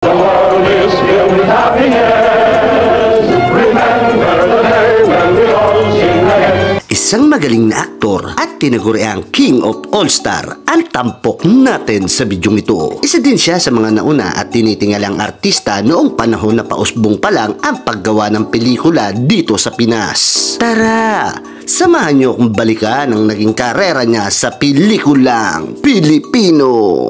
The world is filled with happiness. Remember the day when we all sing again. Isang magaling na aktor at tinaguriang King of All-Star ang tampok natin sa bidyong ito. Isa din siya sa mga nauna at tinitingalang artista noong panahon na pausbong pa lang ang paggawa ng pelikula dito sa Pinas. Tara! Samahan niyo akong balikan ang naging karera niya sa pelikulang Pilipino.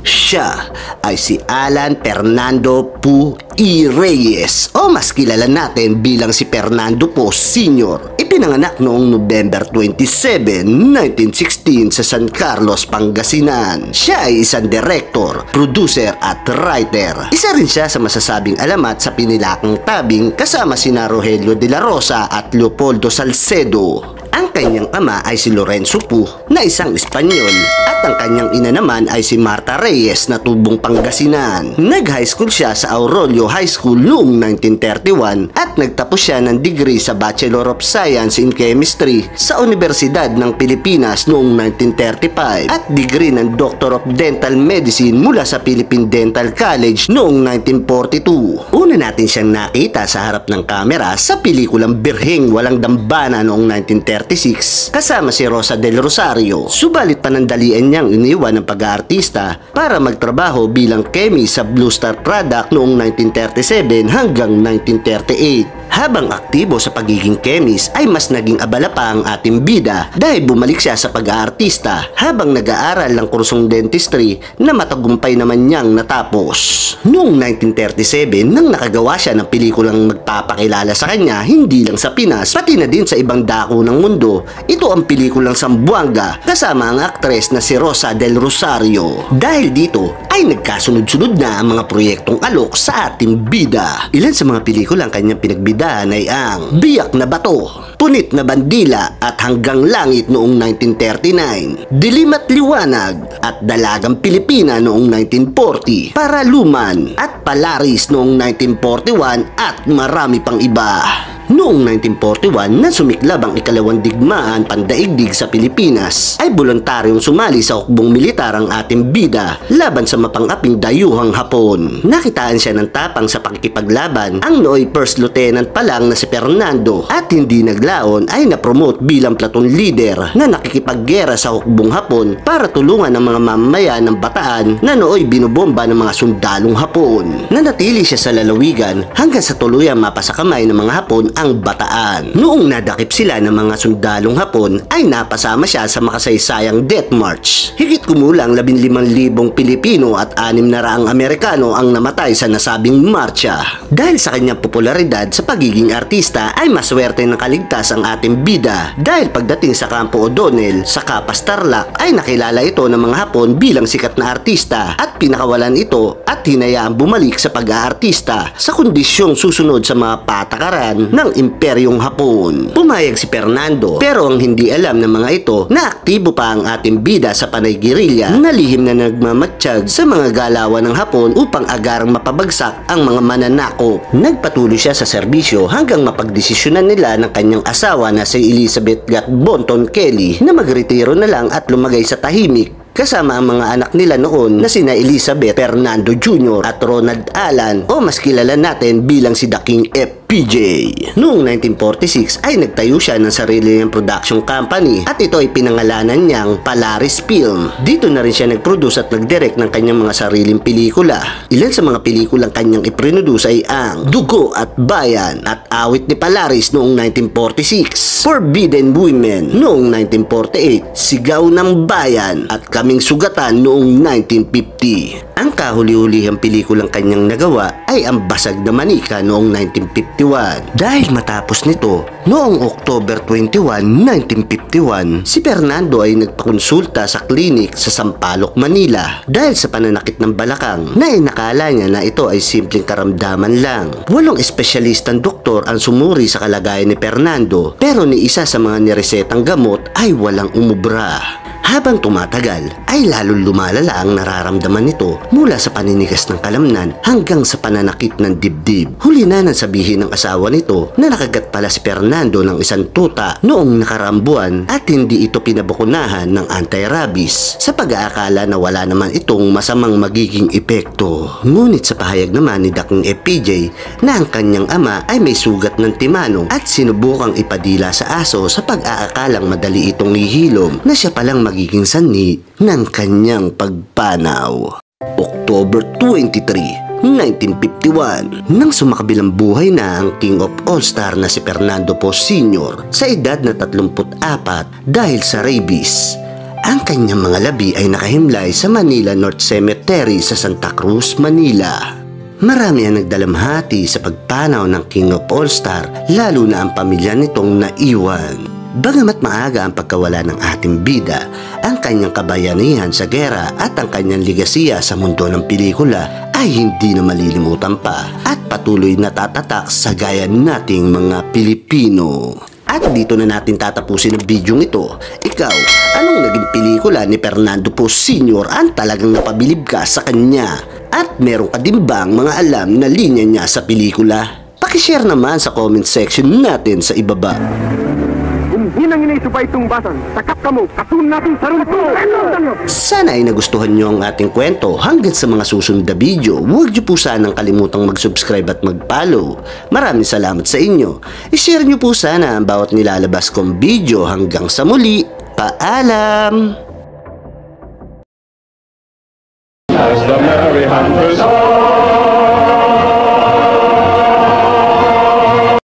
Siya ay si Alan Fernando Pu E. Reyes o mas kilala natin bilang si Fernando Po Sr. Ipinanganak noong November 27, 1916 sa San Carlos, Pangasinan. Siya ay isang director, producer at writer. Isa rin siya sa masasabing alamat sa pinilakang tabing kasama sina Rogelio de la Rosa at Leopoldo Salcedo. Ang kanyang ama ay si Lorenzo Pu na isang Espanyol at ang kanyang ina naman ay si Marta Reyes na tubong Pangasinan. Nag-high school siya sa Aurelio High School noong 1931 at nagtapos siya ng degree sa Bachelor of Science in Chemistry sa Universidad ng Pilipinas noong 1935 at degree ng Doctor of Dental Medicine mula sa Philippine Dental College noong 1942. Una natin siyang nakita sa harap ng kamera sa pelikulang Birheng Walang Dambana noong 1936 kasama si Rosa del Rosario. Subalit panandalian niyang iniwan ng pag-aartista para magtrabaho bilang chemist sa Blue Star Product noong 1937 hanggang 1938. Habang aktibo sa pagiging chemist ay mas naging abala pa ang ating bida dahil bumalik siya sa pag-aartista habang nag-aaral ng kursong dentistry na matagumpay naman niyang natapos. Noong 1937 nang nakagawa siya ng pelikulang magpapakilala sa kanya hindi lang sa Pinas pati na din sa ibang dako ng mundo. Ito ang pelikulang Sambuanga kasama ang aktres na si Rosa del Rosario. Dahil dito ay nagkasunod-sunod na ang mga proyektong alok sa ating bida. Ilan sa mga pelikulang kanyang pinagbidahan ay ang Biyak na Bato, Punit na Bandila at Hanggang Langit noong 1939, Dilim at Liwanag at Dalagang Pilipina noong 1940, Paraluman at Palaris noong 1941 at marami pang iba. Noong 1941 na sumiklab ang ikalawang digmaan pandaigdig sa Pilipinas ay voluntaryong sumali sa hukbong militar ang ating bida laban sa mapang-aping dayuhang Hapon. Nakitaan siya ng tapang sa pakikipaglaban ang nooy First Lieutenant pa lang na si Fernando at hindi naglaon ay napromote bilang platoon leader na nakikipaggera sa hukbong Hapon para tulungan ang mga mamamayan ng Bataan na nooy binobomba ng mga sundalong Hapon. Nanatili siya sa lalawigan hanggang sa tuluyang mapasakamay ng mga Hapon ang Bataan. Noong nadakip sila ng mga sundalong Hapon ay napasama siya sa makasaysayang Death March. Higit kumulang 15,000 Pilipino at 600 Amerikano ang namatay sa nasabing marcha. Dahil sa kanyang popularidad sa pagiging artista ay maswerte ng kaligtas ang ating bida dahil pagdating sa Campo O'Donnell sa Capas Tarlac ay nakilala ito ng mga Hapon bilang sikat na artista at pinakawalan ito at hinayaang bumalik sa pag-aartista sa kondisyong susunod sa mga patakaran ng Imperyong Hapon. Pumayag si Fernando pero ang hindi alam ng mga ito na aktibo pa ang ating bida sa panay-gerilya na lihim na nagmamatsyag sa mga galawan ng Hapon upang agarang mapabagsak ang mga mananakop. Nagpatuloy siya sa serbisyo hanggang mapagdesisyonan nila ng kanyang asawa na si Elizabeth Gat Bonton Kelly na magretiro na lang at lumagay sa tahimik kasama ang mga anak nila noon na sina Elizabeth Fernando Jr. at Ronald Alan o mas kilala natin bilang si The King FPJ. Noong 1946 ay nagtayo siya ng sarili niyang production company at ito ay pinangalanan niyang Palaris Film. Dito na rin siya nag-produce at nag-direct ng kanyang mga sariling pelikula. Ilan sa mga pelikulang kanyang iproduce ay ang Dugo at Bayan at Awit ni Palaris noong 1946, Forbidden Women noong 1948, Sigaw ng Bayan at Kaming Sugatan noong 1950. Ang kahuli-hulihang pelikulang kanyang nagawa ay ang Basag na Manika noong 1951. Dahil matapos nito, noong October 21, 1951, si Fernando ay nagpakonsulta sa klinik sa Sampaloc, Manila dahil sa pananakit ng balakang na inakala niya na ito ay simpleng karamdaman lang. 8 espesyalistang doktor ang sumuri sa kalagayan ni Fernando pero ni isa sa mga niresetang gamot ay walang umubra. Habang tumatagal ay lalong lumalala ang nararamdaman nito mula sa paninigas ng kalamnan hanggang sa pananakit ng dibdib. Huli na nang sabihin ng asawa nito na nakagat pala si Fernando ng isang tuta noong nakaraang buwan at hindi ito pinabakunahan ng anti-rabies sa pag-aakala na wala naman itong masamang magiging epekto. Ngunit sa pahayag naman ni Daking FPJ na ang kanyang ama ay may sugat ng timano at sinubukang ipadila sa aso sa pag-aakalang madali itong ihilom na siya palang magiging sanhi ng kanyang pagpanaw. October 23, 1951, nang sumakabilang buhay na ang King of All-Star na si Fernando Poe Sr. sa edad na 34 dahil sa rabies. Ang kanyang mga labi ay nakahimlay sa Manila North Cemetery sa Santa Cruz, Manila. Marami ang nagdalamhati sa pagpanaw ng King of All-Star, lalo na ang pamilya nitong naiwan. Bagamat maaga ang pagkawala ng ating bida, ang kanyang kabayanihan sa gera at ang kanyang ligasiya sa mundo ng pelikula ay hindi na malilimutan pa at patuloy na tatatak sa gaya nating mga Pilipino. At dito na natin tatapusin ang video ito. Ikaw, anong naging pelikula ni Fernando Poe Sr. ang talagang napabilib ka sa kanya? At meron ka din bang mga alam na linya niya sa pelikula? Pakishare naman sa comment section natin sa ibaba. Hinang inaisubay itong basan, takap ka mo, katun natin sa rumpo! Sana ay nagustuhan nyo ang ating kwento. Hanggang sa mga susunod na video, huwag nyo po sanang kalimutang mag-subscribe at mag-follow. Maraming salamat sa inyo. I-share nyo po sana ang bawat nilalabas kong video. Hanggang sa muli, paalam! As the merry hand goes on.